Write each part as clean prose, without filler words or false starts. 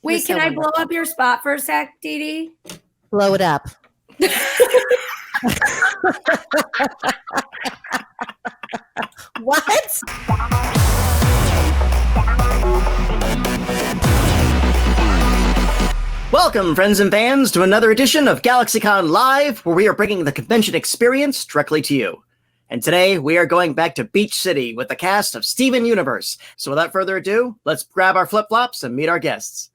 Wait, can I blow up your spot for a sec, Deedee? Blow it up. What? Welcome, friends and fans, to another edition of GalaxyCon Live, where we are bringing the convention experience directly to you. And today, we are going back to Beach City with the cast of Steven Universe. So without further ado, let's grab our flip-flops and meet our guests.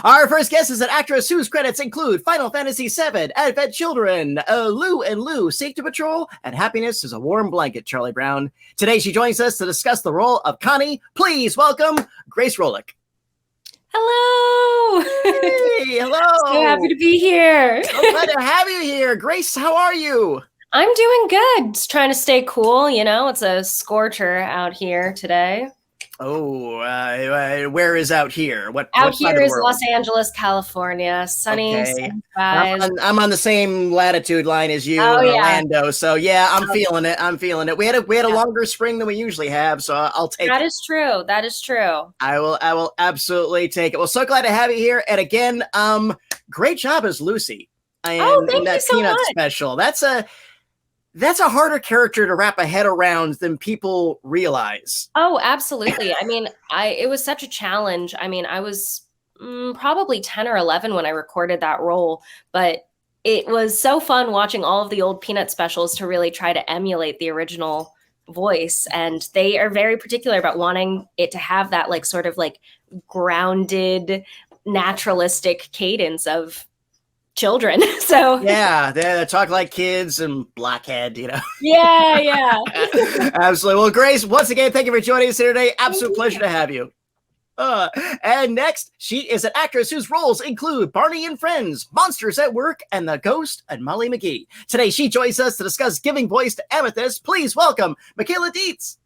Our first guest is an actress whose credits include Final Fantasy VII, Advent Children, Lou and Lou, Safety Patrol, and Happiness is a Warm Blanket, Charlie Brown. Today, she joins us to discuss the role of Connie. Please welcome Grace Rolek. Hello! Hey, hello! So happy to be here. So glad to have you here. Grace, how are you? I'm doing good. Just trying to stay cool, you know? It's a scorcher out here today. Oh, where is out here? What here is Los Angeles, California. Sunny, okay. skies. I'm on the same latitude line as you in Orlando, so yeah, I'm feeling it. I'm feeling it. We had a longer spring than we usually have, so I'll take it. That is true. That is true. I will absolutely take it. Well, so glad to have you here. And again, great job as Lucy. Thank in that you so Peanut much. special. That's a harder character to wrap a head around than people realize. Oh, absolutely. I mean, it was such a challenge. I mean, I was probably 10 or 11 when I recorded that role, but it was so fun watching all of the old Peanut specials to really try to emulate the original voice. And they are very particular about wanting it to have that like sort of like grounded, naturalistic cadence of children. So yeah, they talk like kids and blackhead, you know. Yeah. Absolutely. Well, Grace, once again, thank you for joining us here today. Absolute pleasure to have you. And next, she is an actress whose roles include Barney and Friends, Monsters at Work, and The Ghost and Molly McGee. Today, she joins us to discuss giving voice to Amethyst. Please welcome Michaela Dietz.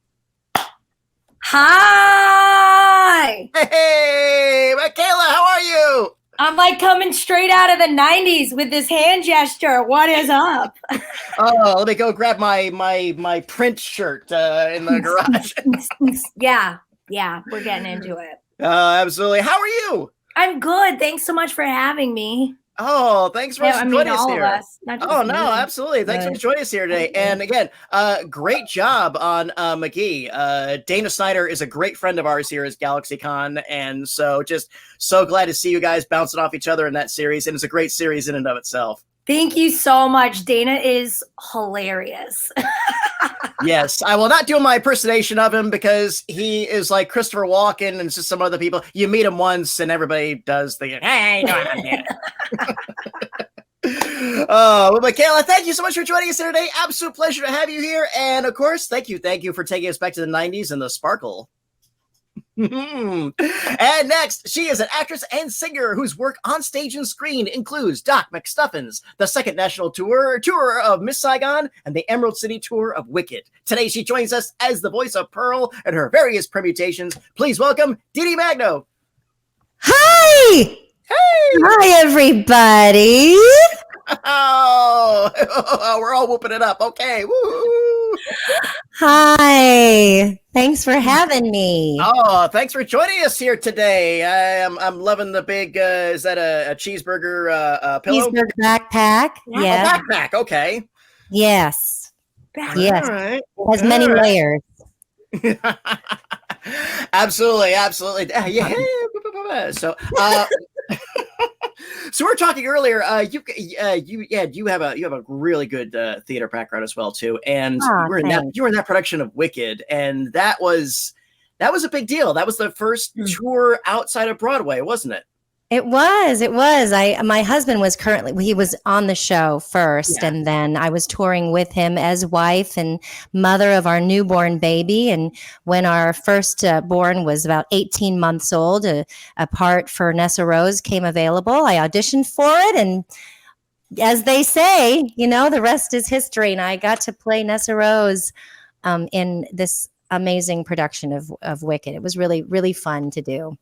Hi! Hey, Michaela, how are you? I'm like coming straight out of the 90s with this hand gesture. What is up? Oh, let me go grab my print shirt in the garage. Yeah, we're getting into it. Absolutely. How are you? I'm good. Thanks so much for having me. Oh, thanks for joining us all here. of us, not just me. Absolutely. Thanks for joining us here today. And again, great job on McGee. Dana Snyder is a great friend of ours here at GalaxyCon, and so just so glad to see you guys bouncing off each other in that series, and it's a great series in and of itself. Thank you so much. Dana is hilarious. Yes, I will not do my impersonation of him because he is like Christopher Walken and just some other people. You meet him once and everybody does the, hey, no, I'm here. Well, Michaela, thank you so much for joining us here today. Absolute pleasure to have you here. And of course, thank you for taking us back to the 90s and the sparkle. And next, she is an actress and singer whose work on stage and screen includes Doc McStuffins, the Second National Tour of Miss Saigon, and the Emerald City Tour of Wicked. Today, she joins us as the voice of Pearl and her various permutations. Please welcome Deedee Magno. Hi! Hey! Hi, everybody! Oh, we're all whooping it up. Okay. Woo! Hi! Thanks for having me. Oh, thanks for joining us here today. I'm loving the big, is that a cheeseburger pillow? Cheeseburger backpack. Yeah. Oh, backpack. Okay. Yes. Yes. All right. It has many layers. Absolutely. Yeah. So, so we were talking earlier. You have a really good theater background as well too, and you were in that production of Wicked, and that was a big deal. That was the first tour outside of Broadway, wasn't it? It was. My husband was he was on the show first, and then I was touring with him as wife and mother of our newborn baby. And when our first born was about 18 months old, a part for Nessa Rose came available. I auditioned for it, and as they say, the rest is history. And I got to play Nessa Rose in this amazing production of Wicked. It was really, really fun to do.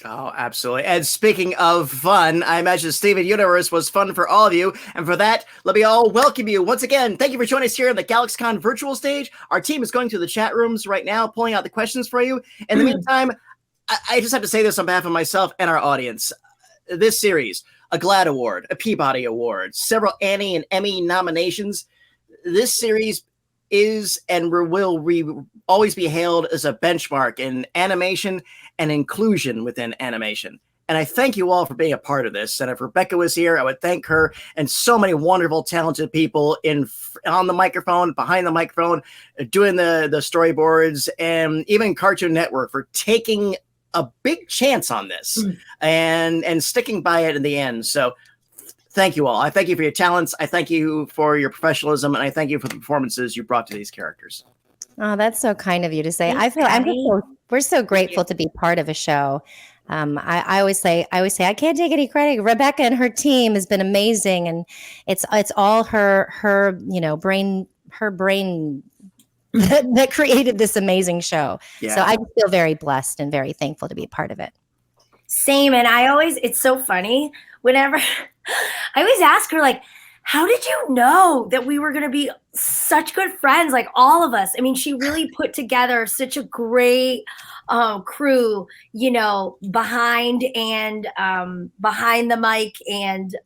Oh, absolutely. And speaking of fun, I imagine Steven Universe was fun for all of you. And for that, let me all welcome you once again. Thank you for joining us here on the GalaxyCon virtual stage. Our team is going through the chat rooms right now, pulling out the questions for you. In the meantime, I just have to say this on behalf of myself and our audience. this series, a GLAAD Award, a Peabody Award, several Annie and Emmy nominations. This series is and will always be hailed as a benchmark in animation and inclusion within animation. And I thank you all for being a part of this. And if Rebecca was here, I would thank her and so many wonderful, talented people on the microphone, behind the microphone, doing the storyboards, and even Cartoon Network for taking a big chance on this and sticking by it in the end. So thank you all. I thank you for your talents. I thank you for your professionalism, and I thank you for the performances you brought to these characters. Oh, that's so kind of you to say. Thanks, We're so grateful to be part of a show. I always say I can't take any credit. Rebecca and her team has been amazing, and it's all her brain that created this amazing show. Yeah. So I feel very blessed and very thankful to be a part of it. Same. And it's so funny whenever I always ask her, like, how did you know that we were going to be such good friends? Like, all of us. I mean, she really put together such a great crew, behind the mic, and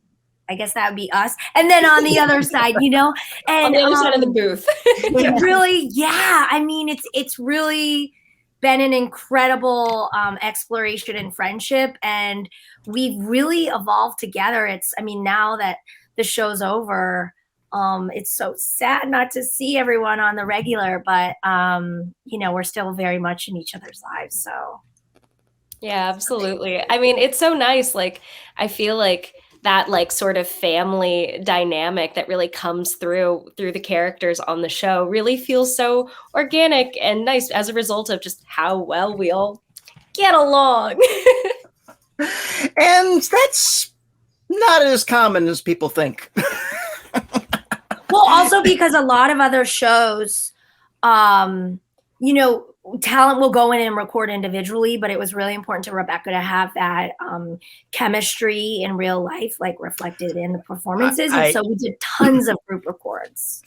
I guess that would be us. And then on the other side, and on the other side of the booth. It really, yeah. I mean, it's really been an incredible exploration and friendship, and we've really evolved together. Now that the show's over, it's so sad not to see everyone on the regular, but we're still very much in each other's lives. So yeah, absolutely. I mean, it's so nice. Like, I feel like that sort of family dynamic that really comes through the characters on the show really feels so organic and nice as a result of just how well we all get along. And that's not as common as people think. Well, also because a lot of other shows, talent will go in and record individually, but it was really important to Rebecca to have that chemistry in real life, like reflected in the performances. And so we did tons of group records.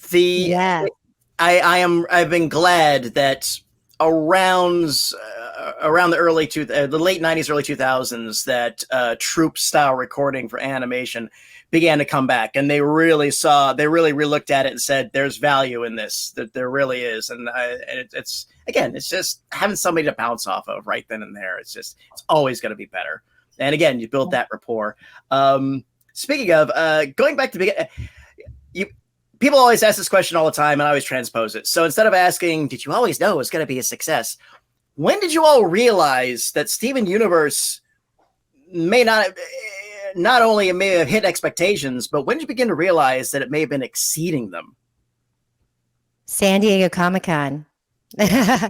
I've been glad that around the late 90s, early 2000s, that troupe style recording for animation began to come back, and they really looked at it and said, there's value in this, that there really is. And it's just having somebody to bounce off of right then and there. It's always going to be better. And again, you build that rapport. Speaking of going back to people always ask this question all the time, and I always transpose it. So instead of asking, did you always know it was going to be a success? When did you all realize that Steven Universe may not only may have hit expectations, but when did you begin to realize that it may have been exceeding them? San Diego Comic-Con. I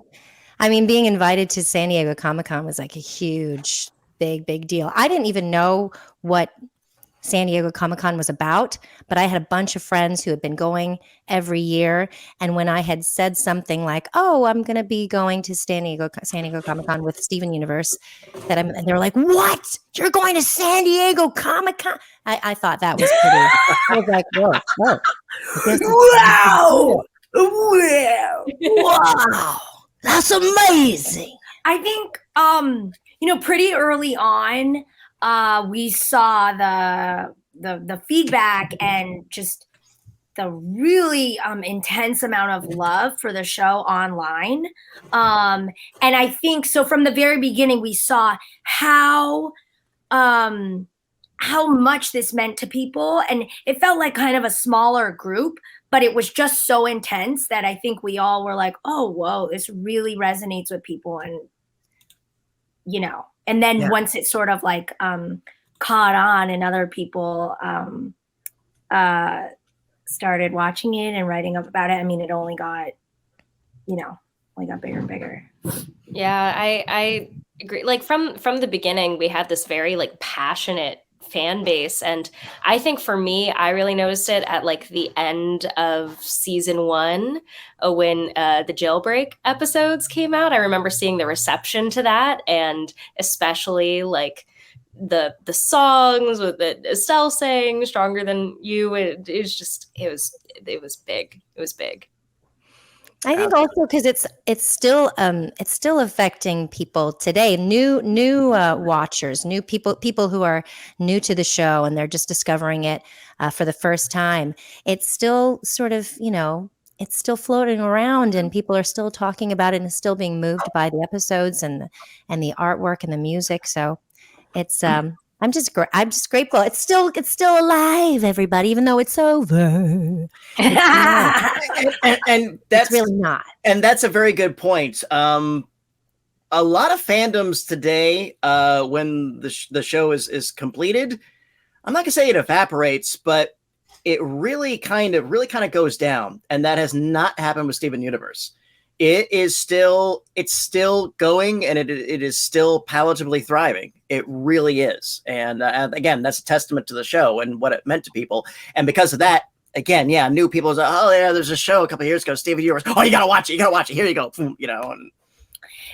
mean, being invited to San Diego Comic-Con was like a huge, big deal. I didn't even know what San Diego Comic-Con was about, but I had a bunch of friends who had been going every year. And when I had said something like, "Oh, I'm going to be going to San Diego Comic-Con with Steven Universe," and they were like, "What? You're going to San Diego Comic-Con?" I thought that was pretty. I was like, "Whoa. Wow. That's amazing." I think, pretty early on, we saw the feedback and just the really intense amount of love for the show online. And I think so from the very beginning, we saw how much this meant to people. And it felt like kind of a smaller group, but it was just so intense that I think we all were like, oh, whoa, this really resonates with people. And, and then once it sort of like caught on and other people started watching it and writing up about it, I mean, it only got, bigger and bigger. Yeah, I agree. Like from the beginning, we had this very like passionate fan base. And I think for me, I really noticed it at like the end of season 1 when the Jailbreak episodes came out. I remember seeing the reception to that, and especially like the songs with Estelle saying "Stronger Than You." It was big. It was big. I think also because it's still affecting people today. New watchers, new people who are new to the show and they're just discovering it for the first time. It's still sort of it's still floating around and people are still talking about it and still being moved by the episodes and the artwork and the music. So it's I'm just grateful. It's still alive, everybody, even though it's over. and that's it's really not. And that's a very good point. A lot of fandoms today, when the show is completed, I'm not gonna say it evaporates, but it really kind of goes down, and that has not happened with Steven Universe. It's still going, and it is still palatably thriving. It really is, and again, that's a testament to the show and what it meant to people. And because of that, again, new people say, "Oh yeah, there's a show a couple of years ago, Steven Universe. Oh, you gotta watch it. Here you go." And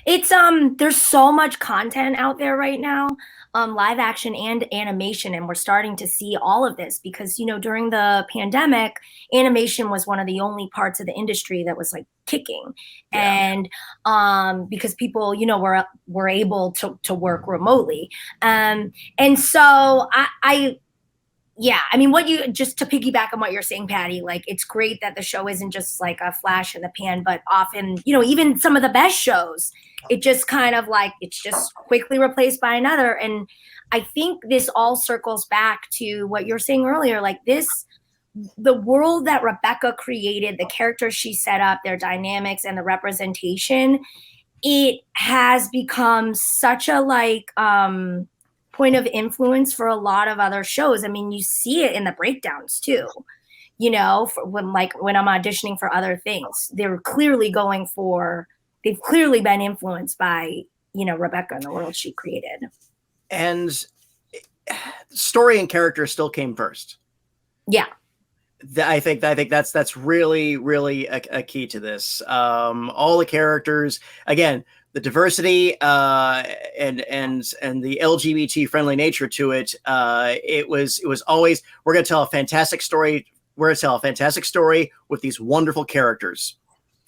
it's there's so much content out there right now, live action and animation, and we're starting to see all of this because during the pandemic, animation was one of the only parts of the industry that was like kicking, and because people were able to work remotely, and so I mean, just to piggyback on what you're saying, Patty, like it's great that the show isn't just like a flash in the pan, but often, even some of the best shows, it just kind of like, it's just quickly replaced by another. And I think this all circles back to what you're saying earlier, like the world that Rebecca created, the characters she set up, their dynamics and the representation, it has become such a point of influence for a lot of other shows. I mean, you see it in the breakdowns too, when I'm auditioning for other things, they've clearly been influenced by, Rebecca and the world she created. And story and character still came first. Yeah. I think that's really, really a key to this. All the characters, again, the diversity and the LGBT friendly nature to it. It was always, we're going to tell a fantastic story. We're going to tell a fantastic story with these wonderful characters,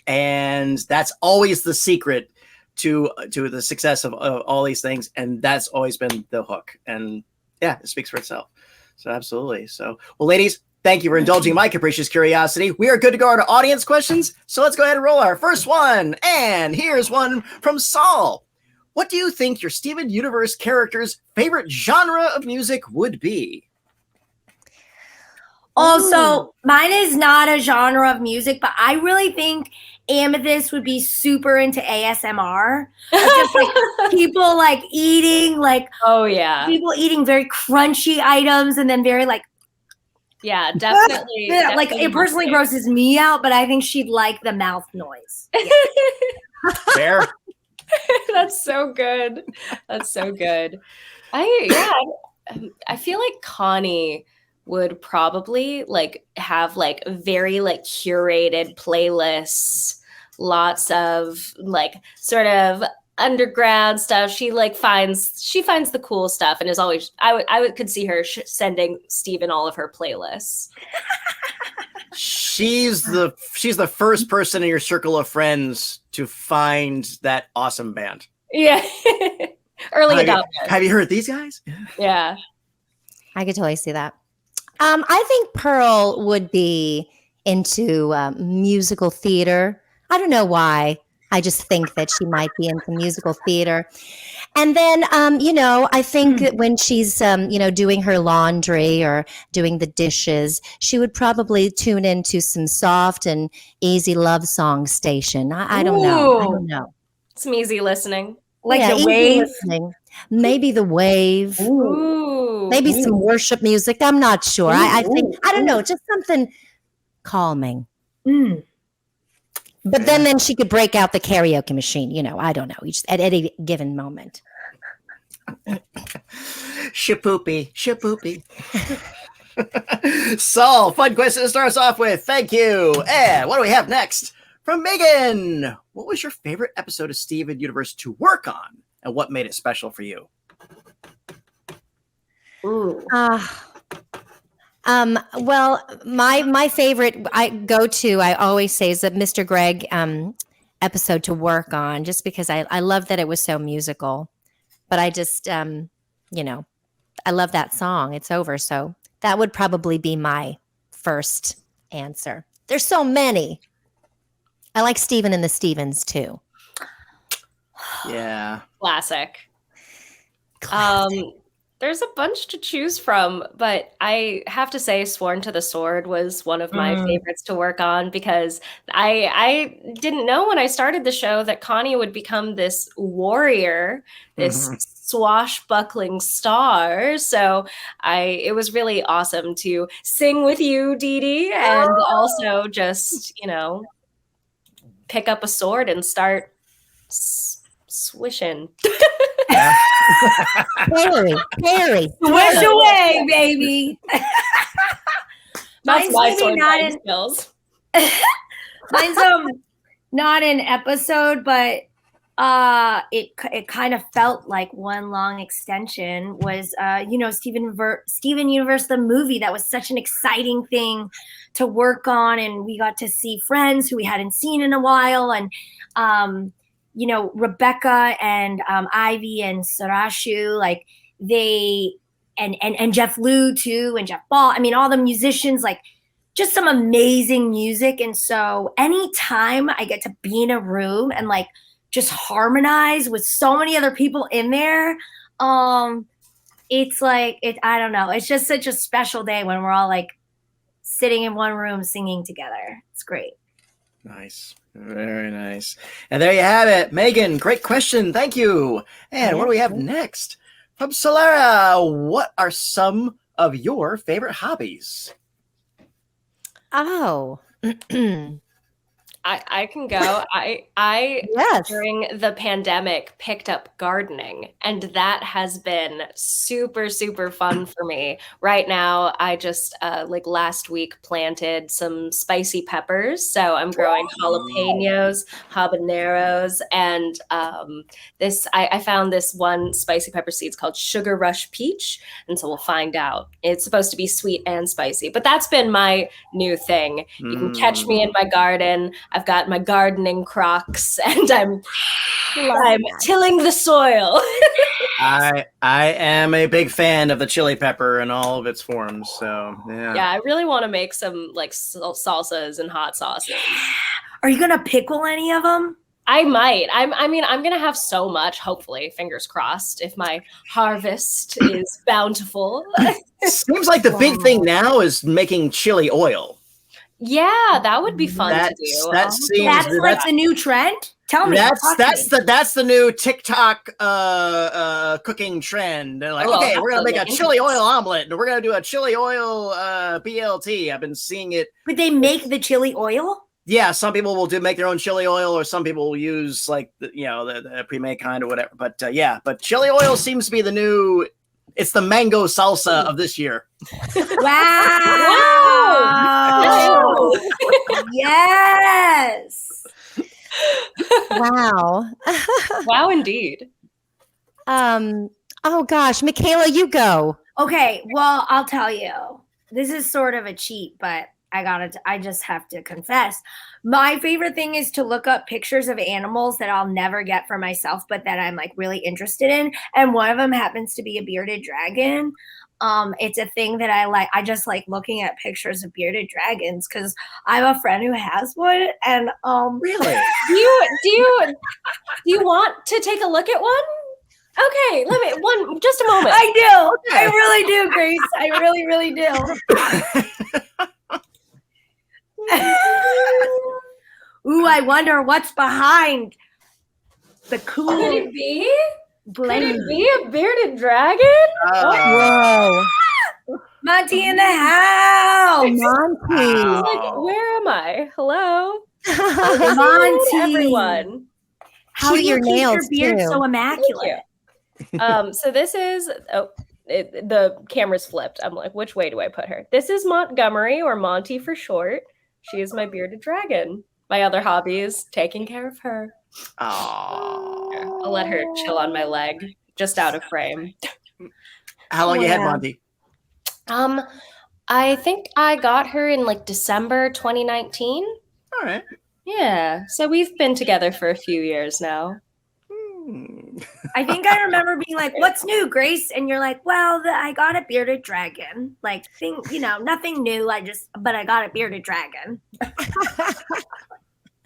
and that's always the secret to the success of all these things. And that's always been the hook. And yeah, it speaks for itself. So absolutely. So, well, ladies, thank you for indulging my capricious curiosity. We are good to go to audience questions. So let's go ahead and roll our first one. And here's one from Saul. What do you think your Steven Universe character's favorite genre of music would be? Also, mine is not a genre of music, but I really think Amethyst would be super into ASMR. Just like people like eating, people eating very crunchy items and then very yeah, definitely. It personally grosses me out, but I think she'd like the mouth noise. Yeah. Fair. That's so good. That's so good. I feel like Connie would probably have very curated playlists, lots of sort of underground stuff. She finds the cool stuff and is always could see her sending Steven all of her playlists. She's the first person in your circle of friends to find that awesome band. Yeah. Early adopter. Have you heard these guys? Yeah. I could totally see that. I think Pearl would be into musical theater. I don't know why. I just think that she might be into musical theater. And then, I think that when she's, doing her laundry or doing the dishes, she would probably tune into some soft and easy love song station. I don't know. Some easy listening. The Wave. Listening. Maybe the Wave. Ooh. Maybe some worship music. I'm not sure. I think, I don't know, just something calming. But then she could break out the karaoke machine. I don't know. Just at any given moment. Shapoopy. Saul, fun question to start us off with. Thank you. And what do we have next? From Megan. What was your favorite episode of Steven Universe to work on? And what made it special for you? Ooh. Well, my favorite I always say is the Mr. Greg episode to work on, just because I love that it was so musical. But I just I love that song. It's over, so that would probably be my first answer. There's so many. I like Steven and the Stevens too. Yeah. Classic. Classic. There's a bunch to choose from, but I have to say Sworn to the Sword was one of my favorites to work on, because I didn't know when I started the show that Connie would become this warrior, this swashbuckling star. So it was really awesome to sing with you, Deedee, and also just, pick up a sword and start swishing. Harry. Swish away, baby. That's Mine's my maybe sword not fighting in skills. mine's not an episode, but it kind of felt like one long extension was Steven Universe, the movie. That was such an exciting thing to work on, and we got to see friends who we hadn't seen in a while, and Rebecca and Ivy and Sarashu, like they and Jeff Liu too, and Jeff Ball. I mean, all the musicians, like just some amazing music. And so anytime I get to be in a room and like just harmonize with so many other people in there, it's like I don't know. It's just such a special day when we're all like sitting in one room singing together. It's great. Nice. Very nice. And there you have it. Megan, great question. Thank you. And what do we have next? From Solera, what are some of your favorite hobbies? Oh. I can go. I Yes. During the pandemic picked up gardening, and that has been super, super fun for me. Right now, I just like last week planted some spicy peppers. So I'm growing jalapenos, habaneros, and I found this one spicy pepper seed. It's called Sugar Rush Peach, and so we'll find out. It's supposed to be sweet and spicy, but that's been my new thing. You can catch me in my garden. I've got my gardening Crocs, and I'm tilling the soil. I am a big fan of the chili pepper in all of its forms. So yeah, I really want to make some like salsas and hot sauces. Are you gonna pickle any of them? I might. I mean, I'm gonna have so much. Hopefully, fingers crossed. If my harvest is bountiful. Seems like the big thing now is making chili oil. Yeah, that would be fun to do. That's the new trend. Tell me. That's the new TikTok cooking trend. They're like, okay, we're gonna make a chili oil omelet, and we're gonna do a chili oil BLT. I've been seeing it. Would they make the chili oil? Yeah, some people will make their own chili oil, or some people will use like the pre-made kind or whatever. But but chili oil seems to be the new. It's the mango salsa of this year. Wow! Yes. Wow. Wow, indeed. Oh gosh, Michaela, you go. Okay, well, I'll tell you. This is sort of a cheat, but I just have to confess. My favorite thing is to look up pictures of animals that I'll never get for myself, but that I'm like really interested in. And one of them happens to be a bearded dragon. It's a thing that I like. I just like looking at pictures of bearded dragons because I have a friend who has one. And really, do you want to take a look at one? Okay, just a moment. I do. Okay. I really do, Grace. I really, really do. Ooh, I wonder what's behind the cool. Could it be? Blend. Could it be a bearded dragon? Whoa. Monty in the house. Monty. Like, where am I? Hello? Monty. Everyone. How do you keep your beard so immaculate? So this is the camera's flipped. I'm like, which way do I put her? This is Montgomery, or Monty for short. She is my bearded dragon. My other hobby is taking care of her. Oh, I'll let her chill on my leg, just out of frame. How long you had, Monty? I think I got her in like December 2019. All right. Yeah, so we've been together for a few years now. I think I remember being like, "What's new, Grace?" And you're like, "Well, I got a bearded dragon. Like, nothing new. But I got a bearded dragon."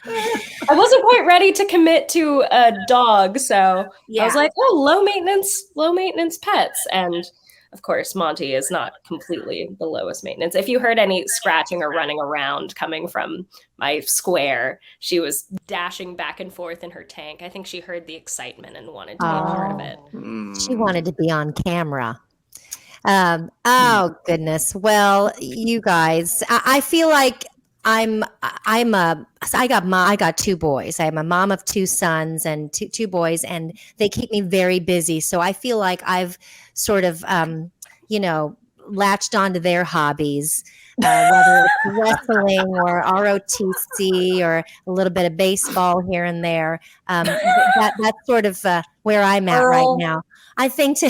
I wasn't quite ready to commit to a dog, so I was like, "Oh, low maintenance pets." And of course, Monty is not completely the lowest maintenance. If you heard any scratching or running around coming from my square, she was dashing back and forth in her tank. I think she heard the excitement and wanted to be a part of it. She wanted to be on camera. Oh goodness. Well, you guys, I feel like I got two boys. I'm a mom of two sons and two boys, and they keep me very busy. So I feel like I've sort of, latched onto their hobbies, whether it's wrestling or ROTC or a little bit of baseball here and there. That's sort of where I'm at right now. I think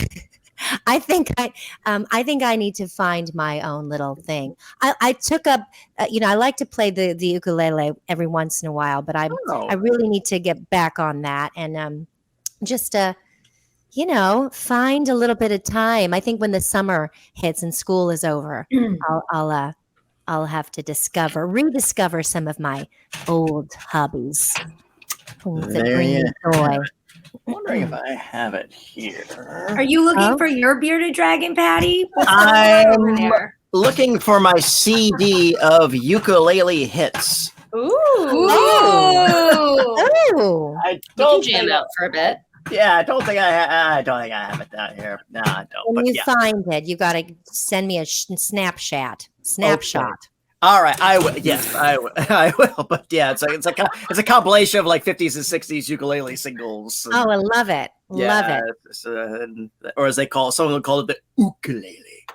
I need to find my own little thing. I took up, I like to play the ukulele every once in a while, but I really need to get back on that and just find a little bit of time. I think when the summer hits and school is over, I'll have to rediscover some of my old hobbies. Things that bring me joy. I'm wondering if I have it here. Are you looking for your bearded dragon, Patty? I'm looking for my CD of ukulele hits. Ooh. I don't you can jam out for a bit. Yeah, I don't think I have it down here. No, I don't. When you find it, you got to send me a snapshot. Okay. All right, I will. Yes, I will. But yeah, it's a compilation of like 50s and 60s ukulele singles. Oh, I love it. Love it. Or as someone would call it the ukulele.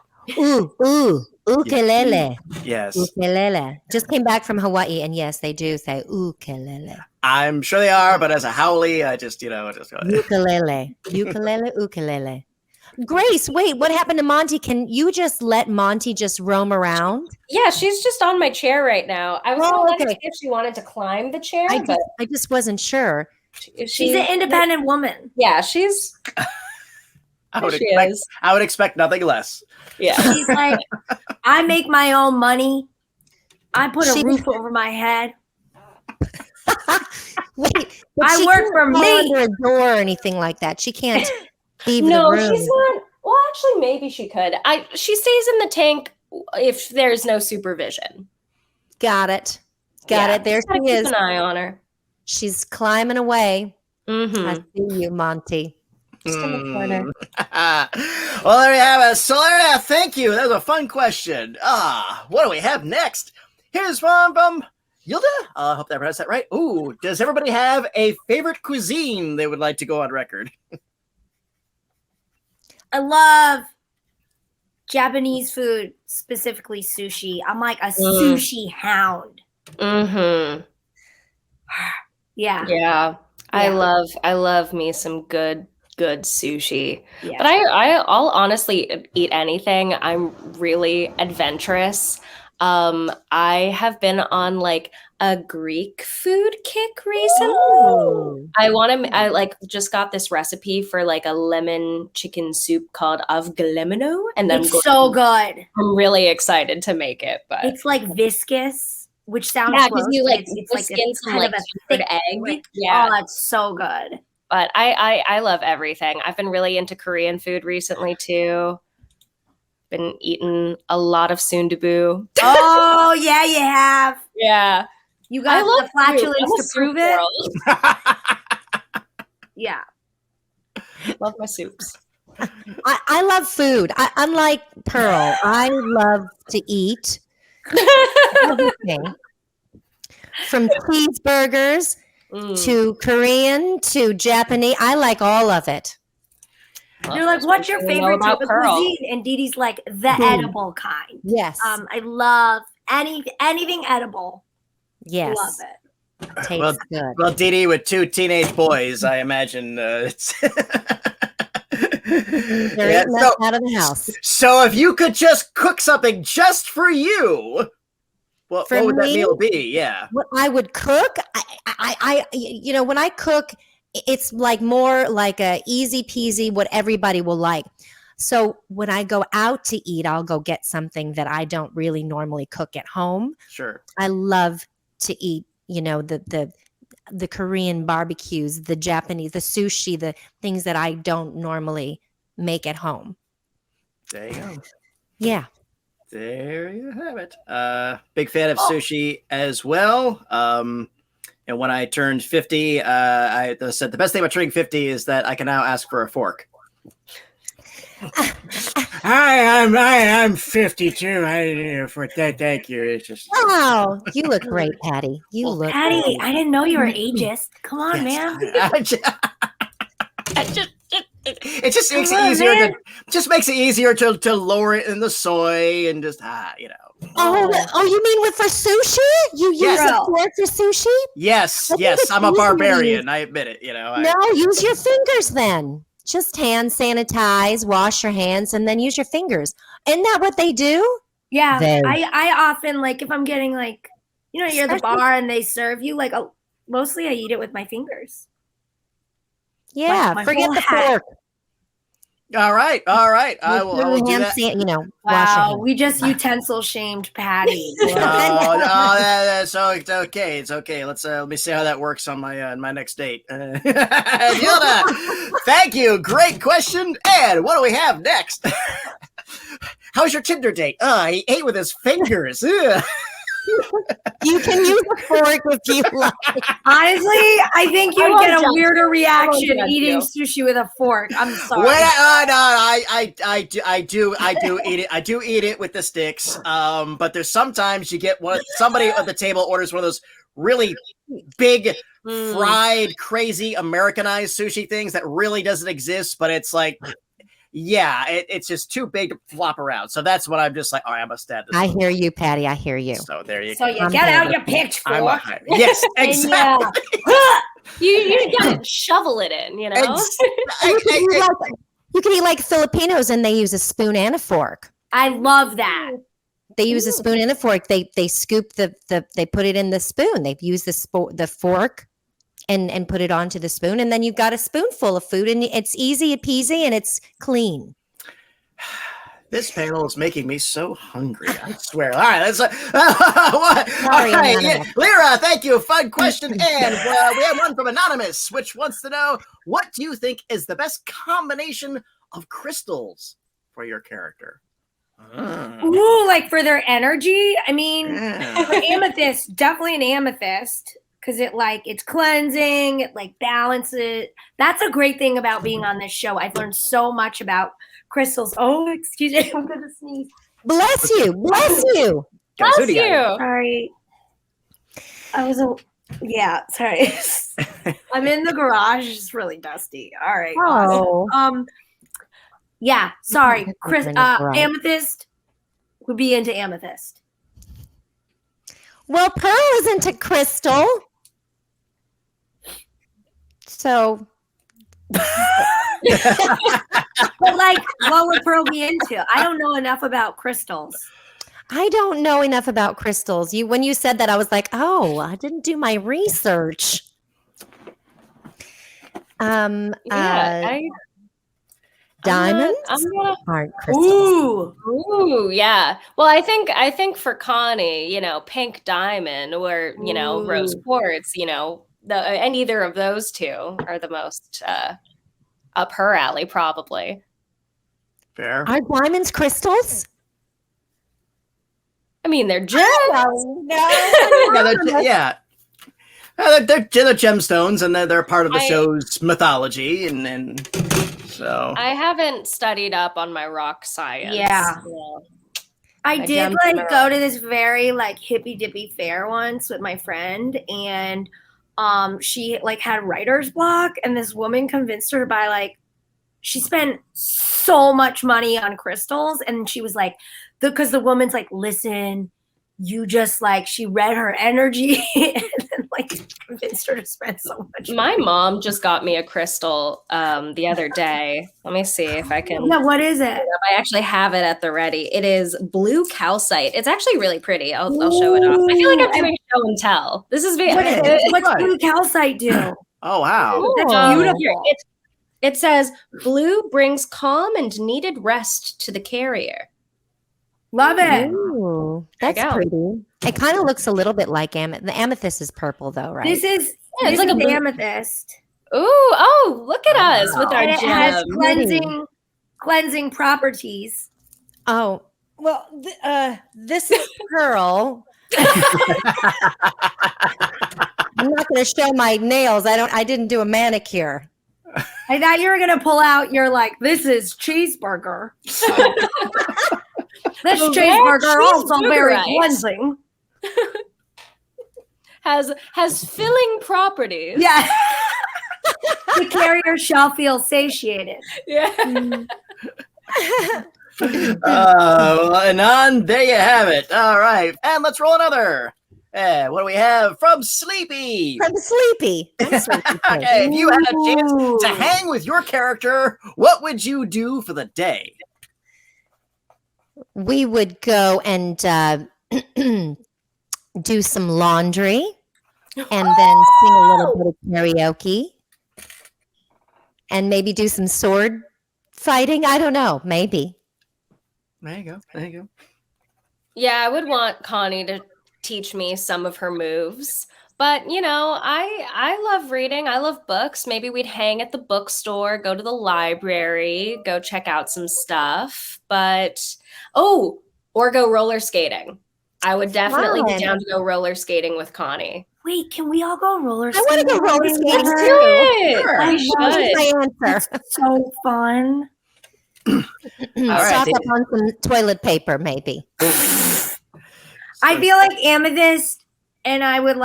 Ukulele. Yes. Ukulele. Just came back from Hawaii, and yes, they do say ukulele. I'm sure they are, but as a Howley, I just ukulele. Ukulele. Grace, wait, what happened to Monty? Can you just let Monty just roam around? Yeah, she's just on my chair right now. I was wondering if she wanted to climb the chair, but I just wasn't sure. She's an independent woman. Yeah, she's. I would expect nothing less. Yeah, she's like, I make my own money. I put a roof over my head. Wait, I work for me. Under a door or anything like that. She can't. No, she's not. Well, actually, maybe she could. She stays in the tank if there's no supervision. Got it. There she is. Keep an eye on her. She's climbing away. Mm-hmm. I see you, Monty. Just in the corner. Well, there you have it. Solaria, thank you. That was a fun question. What do we have next? Here's from Yilda. I hope that pronounced that right. Ooh, does everybody have a favorite cuisine they would like to go on record? I love Japanese food, specifically sushi. I'm like a sushi hound. Mm-hmm. Yeah. I love me some good sushi. Yeah. But I'll honestly eat anything. I'm really adventurous. I have been on like a Greek food kick recently. Oh. I just got this recipe for like a lemon chicken soup called avgelemino, and then it's so good. I'm really excited to make it, but it's like viscous, which sounds because you like it's like some like thick egg. Yeah, oh, it's so good. But I love everything. I've been really into Korean food recently too. Been eating a lot of sundubu. Oh yeah, you have. Yeah, you got the flatulence to prove it. Yeah, love my soups. I love food. Unlike Pearl, I love to eat everything from cheeseburgers to Korean to Japanese. I like all of it. You're like, what's your favorite type of cuisine? And Deedee's like, the edible kind. Yes. I love anything edible. Yes. Love it. Tastes good. Well, Deedee, with two teenage boys, I imagine it's They're eating us out of the house. So if you could just cook something just for you, what would that meal be? Yeah. What I would cook, I when I cook, it's like more like a easy peasy, what everybody will like. So when I go out to eat, I'll go get something that I don't really normally cook at home. Sure. I love to eat, the Korean barbecues, the Japanese, the sushi, the things that I don't normally make at home. There you go. Yeah. There you have it. Big fan of sushi as well. And when I turned 50, I said the best thing about turning 50 is that I can now ask for a fork. Hi, I'm 52. For that, thank you. It's just wow, you look great, Patty. You look Patty, great. I didn't know you were ageist. Come on, man. It just makes it easier to lower it in the soy and just Oh, you mean for sushi? You use a fork for sushi? Yes, I'm a barbarian. I admit it. No, use your fingers then. Just hand sanitize, wash your hands, and then use your fingers. Isn't that what they do? Yeah, I often if I'm getting you're at the bar and they serve you mostly I eat it with my fingers. Yeah, forget the fork. All right. I will do that. Wow, we just utensil shamed Patty. So it's okay. It's okay. Let me see how that works on my next date. Yoda, thank you. Great question. And what do we have next? How's your Tinder date? He ate with his fingers. You can use a fork if you like. Honestly, I think you'd get a weirder reaction eating sushi with a fork. I'm sorry. I do eat it. I do eat it with the sticks. But there's sometimes you get somebody at the table orders one of those really big fried, crazy Americanized sushi things that really doesn't exist, but it's it's just too big to flop around. So that's what I'm just like, all right, I must add this. I hear you, Patty. I hear you. So there you go. So you get out your pitchfork. Yes, exactly. You gotta shovel it in, you can eat like Filipinos and they use a spoon and a fork. I love that. They use a spoon and a fork. They scoop they put it in the spoon. They've used the fork and put it onto the spoon, and then you've got a spoonful of food, and it's easy peasy and it's clean. This panel is making me so hungry. I swear. All right, let's. Lyra, thank you. Fun question, and we have one from Anonymous, which wants to know, what do you think is the best combination of crystals for your character? Ooh, for their energy. I mean, for amethyst, definitely an amethyst. Because it's cleansing, it balances. That's a great thing about being on this show. I've learned so much about crystals. Oh, excuse me, I'm gonna sneeze. Bless you, bless you, bless you. Sorry, sorry. I'm in the garage. It's really dusty. All right. Oh. Yeah. Sorry, amethyst would be into amethyst. Well, Pearl isn't a crystal. So, but what would Pearl be into? I don't know enough about crystals. I don't know enough about crystals. When you said that, I was like, oh, I didn't do my research. Diamonds aren't crystals. Ooh, yeah. Well, I think for Connie, pink diamond or rose quartz, and either of those two are the most up her alley, probably. Fair. Are diamonds crystals? I mean, they're gems. They're gemstones, and they're part of the show's mythology, and so I haven't studied up on my rock science. Yeah. I did go to this very hippy dippy fair once with my friend, and she had writer's block, and this woman convinced her to buy she spent so much money on crystals, and she was because the woman's listen, you just she read her energy and then convinced her to spend so much My money. mom just got me a crystal the other day. Let me see if I can. Yeah, what is it? I actually have it at the ready. It is blue calcite. It's actually really pretty. I'll show it off. I feel like I'm doing show and tell. This is What's blue calcite do? Oh, wow. That's Oh. beautiful. It says blue brings calm and needed rest to the carrier. Love it. Ooh, There you that's go. pretty. It kind of looks a little bit like the amethyst is purple though, right? This is Yeah, this it's like is a blue- amethyst. Ooh, oh, look at us with our And it has gem. cleansing properties. Oh, well, this is pearl. I'm not going to show my nails. I didn't do a manicure. I thought you were gonna pull out your this is cheeseburger. This The cheeseburger rare also very cheeseburgerite. cleansing. has filling properties. Yeah. The carrier shall feel satiated. Yeah. And on, there you have it. All right. And let's roll another. What do we have from Sleepy? From Sleepy. I'm Sleepy too. Okay, if you had a chance to Ooh. hang with your character, what would you do for the day? We would go and do some laundry and then sing a little bit of karaoke and maybe do some sword fighting. I don't know. Maybe. There you go. There you go. Yeah, I would want Connie to teach me some of her moves. But, I love reading. I love books. Maybe we'd hang at the bookstore, go to the library, go check out some stuff. Or go roller skating. I would definitely be Fun. down to go roller skating with Connie. Wait, can we all go roller I want to go roller skating together? too. Sure. I We love should. My answer. So fun. right. Stock up on some toilet paper, maybe. I feel like Amethyst and I would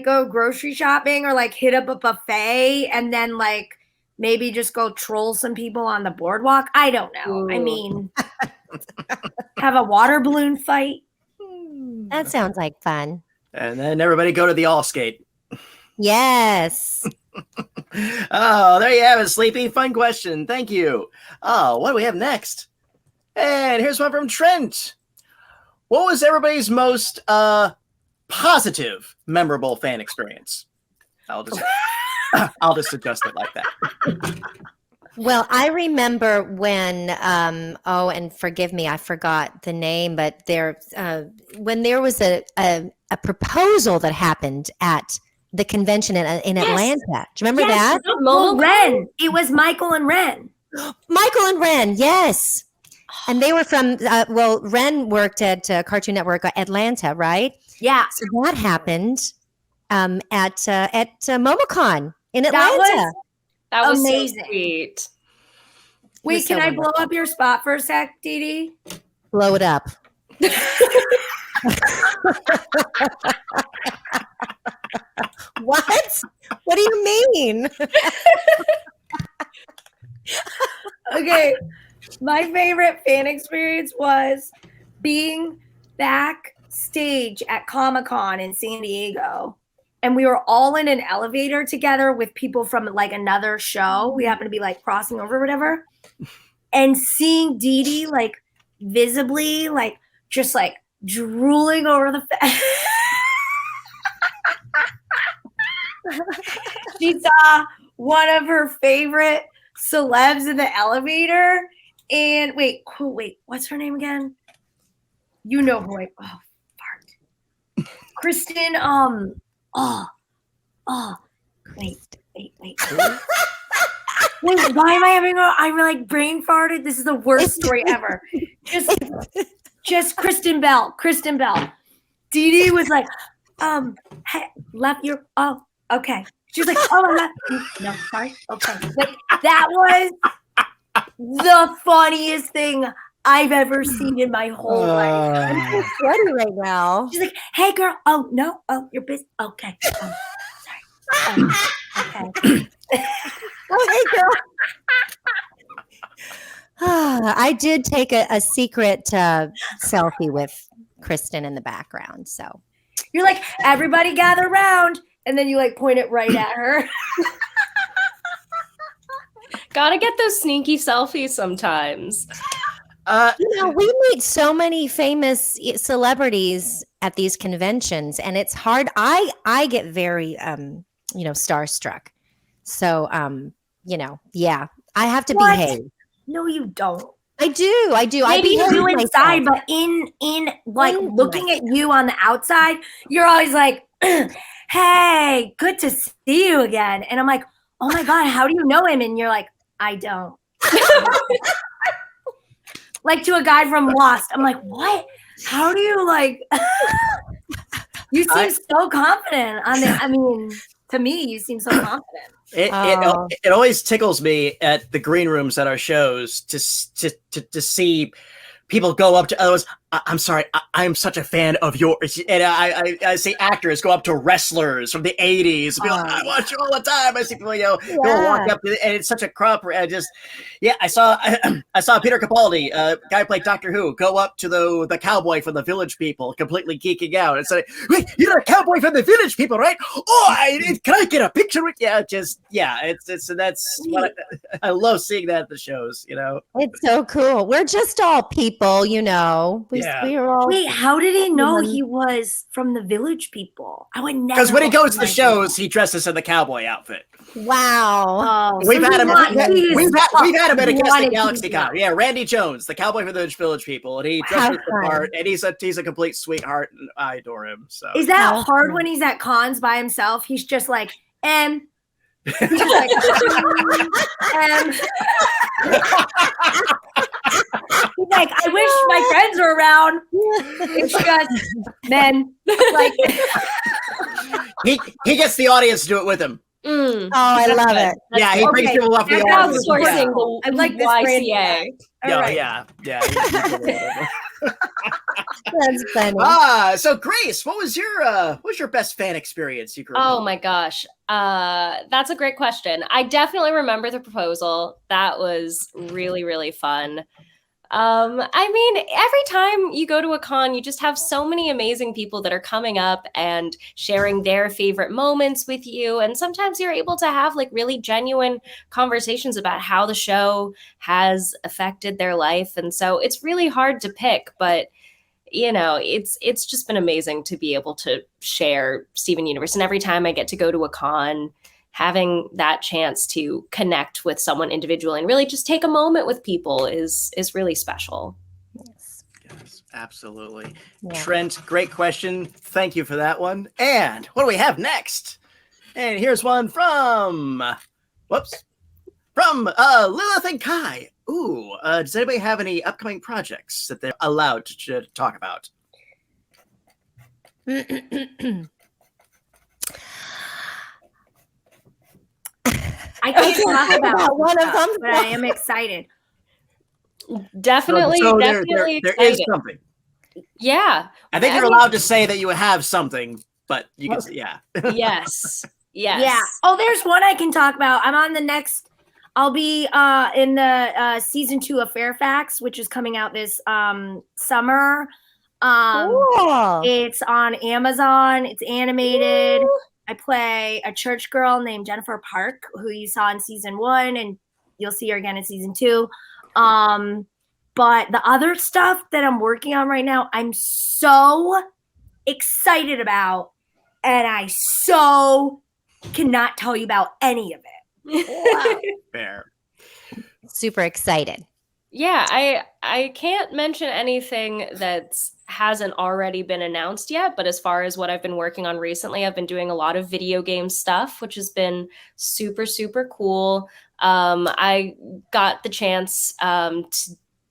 go grocery shopping or hit up a buffet and then maybe just go troll some people on the boardwalk. I don't know. I Ooh. mean, have a water balloon fight. That sounds like fun. And then everybody go to the all skate. Yes. Oh, there you have it, Sleepy. Fun question. Thank you. Oh, what do we have next? And here's one from Trent. What was everybody's most positive, memorable fan experience? I'll just adjust it like that. Well, I remember when, and forgive me, I forgot the name, but when there was a proposal that happened at the convention in Yes. Atlanta. Do you remember that? Well, Ren. It was Michael and Ren. Michael and Ren, yes. And they were from, Ren worked at Cartoon Network Atlanta, right? Yeah. So that happened at MomoCon in Atlanta. That was Amazing. so sweet. Wait, was can so I blow wonderful. up your spot for a sec, Deedee? Blow it up. What? What do you mean? Okay. My favorite fan experience was being backstage at Comic-Con in San Diego. And we were all in an elevator together with people from another show. We happened to be crossing over or whatever. And seeing Deedee visibly just drooling over the She saw one of her favorite celebs in the elevator. And wait, what's her name again? You know who fart. Kristen, wait. Wait, why am I having I'm brain farted? This is the worst story ever. Just Kristen Bell. Deedee was hey, left your, okay. She was no, sorry. Okay. That was the funniest thing I've ever seen in my whole life. I'm so sweaty right now. She's like, hey girl, oh no, oh you're busy. Okay. Sorry. Okay. Oh, hey, girl. I did take a secret selfie with Kristen in the background. So You're like, everybody gather around, and then you like point it right at her. Gotta get those sneaky selfies sometimes. We meet so many famous celebrities at these conventions, and it's hard. I get very starstruck. So yeah, I have to behave. No, you don't. I do. Maybe you do inside, but in like looking at you on the outside, you're always like, hey, good to see you again. And I'm like, oh my God, how do you know him? And you're like, I don't. Like to a guy from Lost. I'm like, what? How do you like? You seem so confident on it. I mean, to me, you seem so confident. It always tickles me at the green rooms at our shows to see people go up to others. I'm sorry, I'm such a fan of yours. And I see actors go up to wrestlers from the 80s. Be like, I watch you all the time. I see people, go walk up, and it's such a crop. I saw Peter Capaldi, guy who played Doctor Who, go up to the cowboy from the Village People, completely geeking out and say, "Wait, you're a cowboy from the Village People, right? Oh, can I get a picture with you?" That's what I love seeing that at the shows. It's so cool. We're just all people, We are all. Wait, how did he know he was from the Village People? I would never. Because when he goes to the shows, he dresses in the cowboy outfit. Wow. We've had him at a guest at GalaxyCon. Yeah, Randy Jones, the cowboy for the Village People, and he dresses the part, and he's a complete sweetheart, and I adore him. So is that hard when he's at cons by himself? He's just like, he's just like, he's like, I wish my friends were around. It's just men. Like he gets the audience to do it with him. Oh, I love it. Yeah, he brings people up the audience. I like this YCA. Yeah. That's funny. So Grace, what was your best fan experience you grew up? Oh my gosh. That's a great question. I definitely remember the proposal. That was really, really fun. I mean, every time you go to a con, you just have so many amazing people that are coming up and sharing their favorite moments with you. And sometimes you're able to have like really genuine conversations about how the show has affected their life. And so it's really hard to pick, but it's just been amazing to be able to share Steven Universe. And every time I get to go to a con, having that chance to connect with someone individually and really just take a moment with people is really special. Yes, absolutely. Yeah. Trent, great question. Thank you for that one. And what do we have next? And here's one from Lilith and Kai. Ooh, does anybody have any upcoming projects that they're allowed to talk about? I can't talk about one of them, but I am excited. Definitely excited. There is something. Yeah. I think you're allowed to say that you have something, but you can say, yeah. Yes. Yeah. Oh, there's one I can talk about. I'm on the next, I'll be in the season 2 of Fairfax, which is coming out this summer. Cool. It's on Amazon. It's animated. Woo! I play a church girl named Jennifer Park, who you saw in season 1, and you'll see her again in season 2. But the other stuff that I'm working on right now, I'm so excited about, and I so cannot tell you about any of it. Wow. Fair. Super excited. Yeah, I can't mention anything that hasn't already been announced yet, but as far as what I've been working on recently, I've been doing a lot of video game stuff, which has been super, super cool. I got the chance to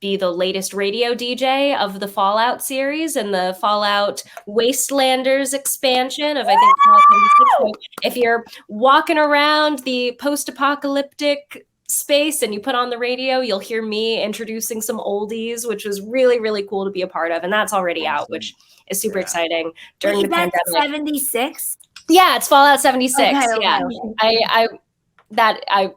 be the latest radio DJ of the Fallout series and the Fallout Wastelanders expansion of, I think, so if you're walking around the post-apocalyptic space and you put on the radio, you'll hear me introducing some oldies, which was really, really cool to be a part of. And that's already out, which is super exciting during the pandemic. 76? Yeah, it's Fallout 76. Okay, yeah.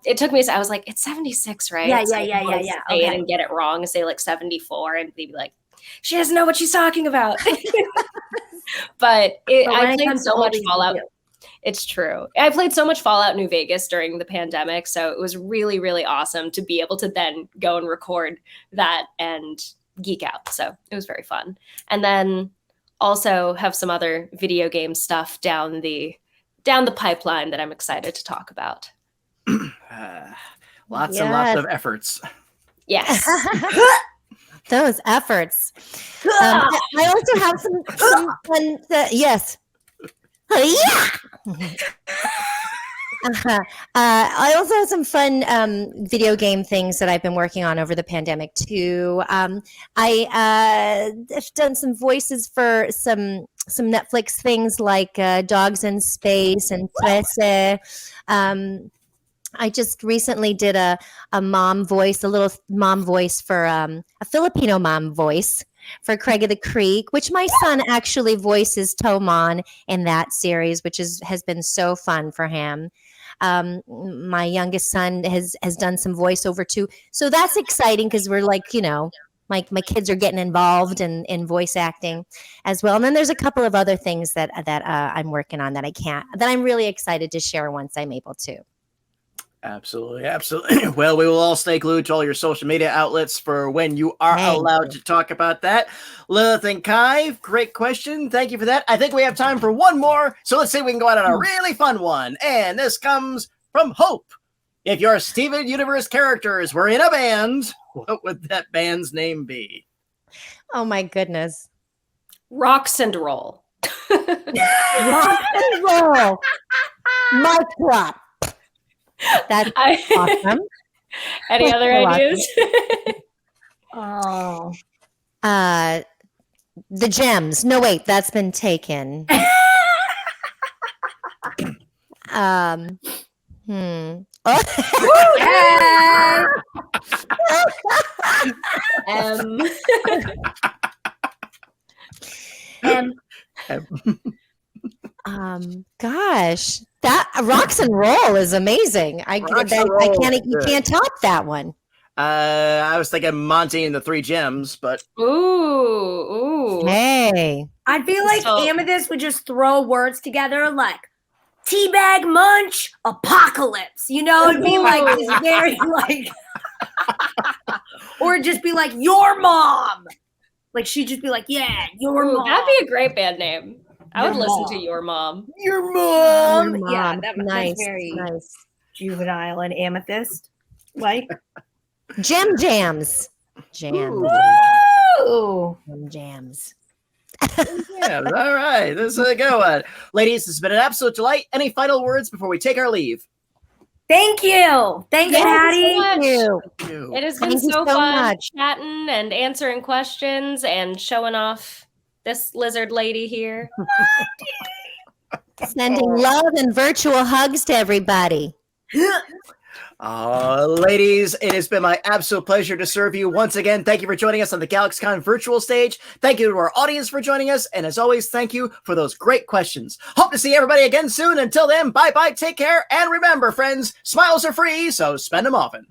It took me, I was like, it's 76, right? Yeah. Say it and get it wrong, say like 74, and they'd be like, she doesn't know what she's talking about. But But when I it played comes to so much hobbies, we Fallout. do. It's true. I played so much Fallout New Vegas during the pandemic, so it was really, really awesome to be able to then go and record that and geek out. So it was very fun. And then also have some other video game stuff down the pipeline that I'm excited to talk about. Lots and lots of efforts. Yes. Those efforts. I also have some fun. Yes. Yeah. I also have some fun video game things that I've been working on over the pandemic too. I've done some voices for some Netflix things like Dogs in Space and Trece. I just recently did a mom voice, a little mom voice for a Filipino mom voice for Craig of the Creek, which my son actually voices Tomon in that series, which has been so fun for him. My youngest son has done some voiceover too. So that's exciting because we're like, my kids are getting involved in voice acting as well. And then there's a couple of other things that I'm working on that I'm really excited to share once I'm able to. Absolutely. Well, we will all stay glued to all your social media outlets for when you are allowed to talk about that. Lilith and Kai, great question. Thank you for that. I think we have time for one more. So let's see if we can go out on a really fun one. And this comes from Hope. If your Steven Universe characters were in a band, what would that band's name be? Oh my goodness. Rocks and Roll. Rock and roll. Mic drop. That's awesome. Any other ideas? Oh. The Gems. No, wait, that's been taken. Oh. Gosh, that Rocks and Roll is amazing. You can't top that one. I was thinking Monty and the Three Gems, but Ooh. Hey, I feel like Amethyst would just throw words together like teabag munch apocalypse. It'd be like this very like, or just be like your mom. Like she'd just be like, yeah, your mom. That'd be a great band name. I would listen to Your Mom. Your mom. Your mom. Yeah, that's nice, very nice. juvenile and Amethyst. Like Jams. Ooh. Jams. Yeah, all right. This is a good one. Ladies, this has been an absolute delight. Any final words before we take our leave? Thank you. Thanks, Patty. Thank you. It has been so fun chatting and answering questions and showing off this lizard lady here. Sending love and virtual hugs to everybody. Ladies, it has been my absolute pleasure to serve you once again. Thank you for joining us on the GalaxyCon virtual stage. Thank you to our audience for joining us. And as always, thank you for those great questions. Hope to see everybody again soon. Until then, bye-bye, take care. And remember, friends, smiles are free, so spend them often.